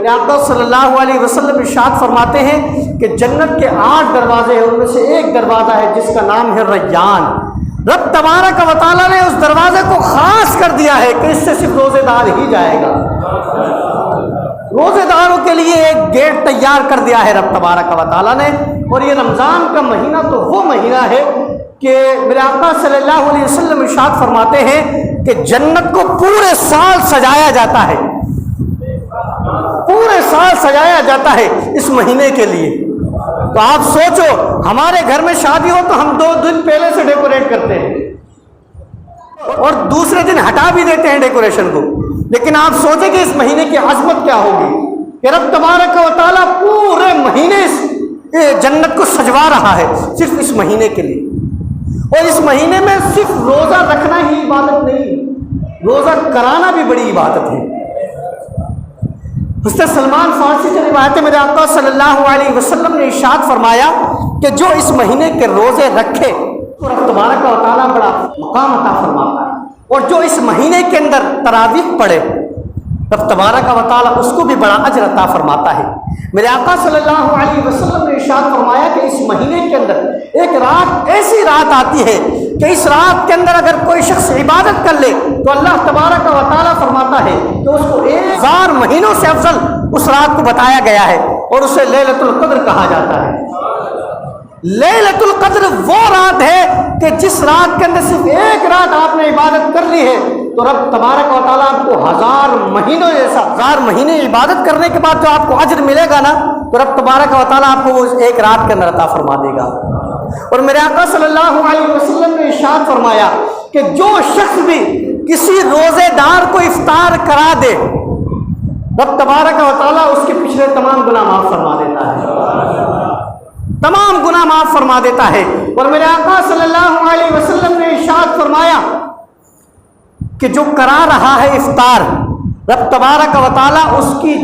میرے آقا صلی اللہ علیہ وسلم ارشاد فرماتے ہیں کہ جنت کے 8 دروازے ہیں، ان میں سے ایک دروازہ ہے جس کا نام ہے ریان۔ رب تبارک و تعالیٰ نے اس دروازے کو خاص کر دیا ہے کہ اس سے صرف روزے دار ہی جائے گا۔ روزے داروں کے لیے ایک گیٹ تیار کر دیا ہے رب تبارک و تعالیٰ نے۔ اور یہ رمضان کا مہینہ تو وہ مہینہ ہے کہ میرے آقا صلی اللہ علیہ وسلم ارشاد فرماتے ہیں کہ جنت کو پورے سال سجایا جاتا ہے، پورے سال سجایا جاتا ہے اس مہینے کے لیے۔ تو آپ سوچو، ہمارے گھر میں شادی ہو تو ہم 2 دن پہلے سے ڈیکوریٹ کرتے ہیں اور دوسرے دن ہٹا بھی دیتے ہیں ڈیکوریشن کو، لیکن آپ سوچیں کہ اس مہینے کی عظمت کیا ہوگی کہ رب تبارک و تعالیٰ پورے مہینے جنت کو سجوا رہا ہے صرف اس مہینے کے لیے۔ اور اس مہینے میں صرف روزہ رکھنا ہی عبادت نہیں، روزہ کرانا بھی بڑی عبادت ہے۔ حضرت سلمان فارسی سے روایت ہے، میرے آقا صلی اللہ علیہ وسلم نے ارشاد فرمایا کہ جو اس مہینے کے روزے رکھے تو رب تبارک و تعالیٰ بڑا مقام عطا فرماتا ہے، اور جو اس مہینے کے اندر تراویح پڑھے رب تبارک و تعالیٰ اس کو بھی بڑا اجر عطا فرماتا ہے۔ میرے آقا صلی اللہ علیہ وسلم نے ارشاد فرمایا کہ اس مہینے کے اندر ایک رات ایسی رات آتی ہے کہ اس رات کے اندر اگر کوئی شخص عبادت کر لے تو اللہ تبارک و تعالیٰ فرماتا ہے کہ اس کو 1000 مہینوں سے افضل اس رات کو بتایا گیا ہے، اور اسے لیلۃ القدر کہا جاتا ہے۔ لیلۃ القدر وہ رات ہے کہ جس رات کے اندر صرف ایک رات آپ نے عبادت کر لی ہے تو رب تبارک و تعالیٰ آپ کو 1000 مہینوں جیسا 1000 مہینے عبادت کرنے کے بعد جو آپ کو اجر ملے گا نا، تو رب تبارک و تعالیٰ آپ کو وہ ایک رات کے اندر عطا فرما دے گا۔ اور میرے آقا صلی اللہ علیہ وسلم نے ارشاد فرمایا کہ جو شخص بھی کسی روزے دار کو افطار کرا دے رب تبارک و تعالیٰ اس کے پچھلے تمام گناہ معاف فرما دیتا ہے، تمام گناہ معاف فرما دیتا ہے۔ اور میرے آقا صلی اللہ علیہ وسلم نے ارشاد فرمایا کہ جو کرا رہا ہے افطار رب تبارک و تعالیٰ اس کی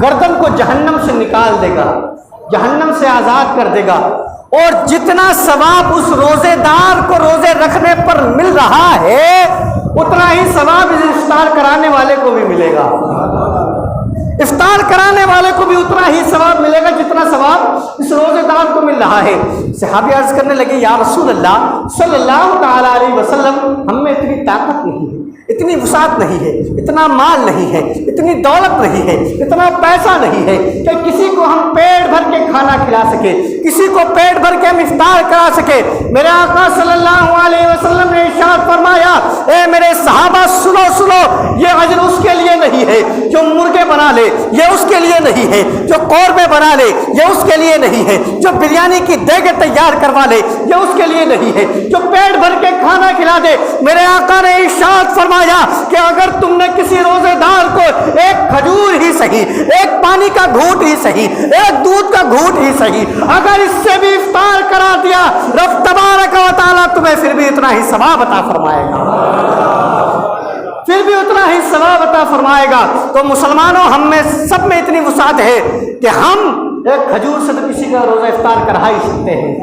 گردن کو جہنم سے نکال دے گا، جہنم سے آزاد کر دے گا، اور جتنا ثواب اس روزے دار کو روزے رکھنے پر مل رہا ہے اتنا ہی ثواب اس افطار کرانے والے کو بھی ملے گا۔ افطار کرانے والے کو بھی اتنا ہی ثواب ملے گا جتنا ثواب اس روزے دار کو مل رہا ہے۔ صحابی عرض کرنے لگے، یا رسول اللہ صلی اللہ تعالی علیہ وسلم، ہم میں اتنی طاقت نہیں ہے، اتنی وسعت نہیں ہے، اتنا مال نہیں ہے، اتنی دولت نہیں ہے، اتنا پیسہ نہیں ہے کہ کسی کو ہم پیٹ بھر کے کھانا کھلا سکے، کسی کو پیٹ بھر کے ہم افطار کرا سکے۔ میرے آقا صلی اللہ علیہ وسلم نے ارشاد فرمایا، اے میرے صحابہ سنو سنو، یہ اجر اس کے لیے نہیں ہے جو مرغے بنا لے، یہ اس کے لیے نہیں ہے جو قورمے بنا لے، یہ اس کے لیے نہیں ہے جو بریانی کی دیگیں تیار کروا لے، یہ اس کے لیے نہیں ہے جو پیٹ بھر کے کھانا کھلا دے۔ میرے آقا نے ارشاد فرمایا کہ اگر تم نے کسی روزے دار کو ایک کھجور ہی صحیح، ایک پانی کا گھونٹ ہی صحیح، ایک دودھ کا گھونٹ ہی صحیح اگر اس سے بھی افطار کرا دیا رب تبارک و تعالیٰ تمہیں پھر بھی اتنا ہی ثواب عطا فرمائے گا، پھر بھی اتنا ہی ثواب عطا فرمائے گا۔ تو مسلمانوں، ہم میں سب میں اتنی وسعت ہے کہ ہم ایک کھجور سے تو کسی کا روزہ افطار کرا ہی سکتے ہیں،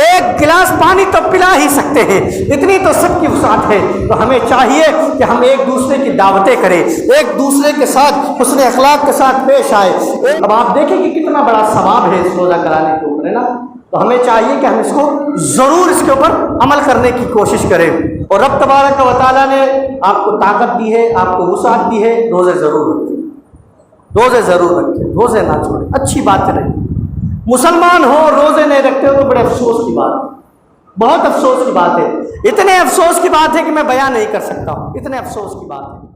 ایک گلاس پانی تو پلا ہی سکتے ہیں، اتنی تو سب کی وسعت ہے۔ تو ہمیں چاہیے کہ ہم ایک دوسرے کی دعوتیں کریں، ایک دوسرے کے ساتھ حسن اخلاق کے ساتھ پیش آئے۔ اب آپ دیکھیں کہ کتنا بڑا ثواب ہے اس روزہ کرانے کے اوپر، ہے نا؟ تو ہمیں چاہیے کہ ہم اس کو ضرور اس کے اوپر عمل کرنے کی کوشش کریں۔ اور رب تبارک و تعالیٰ نے آپ کو طاقت دی ہے، آپ کو وسعت دی ہے، روزے ضرور رکھیں، روزے ضرور رکھیں، روزے نہ چھوڑیں، اچھی بات ہے۔ مسلمان ہو روزے نہیں رکھتے ہو تو بڑے افسوس کی بات ہے، بہت افسوس کی بات ہے، اتنے افسوس کی بات ہے کہ میں بیان نہیں کر سکتا ہوں، اتنے افسوس کی بات ہے۔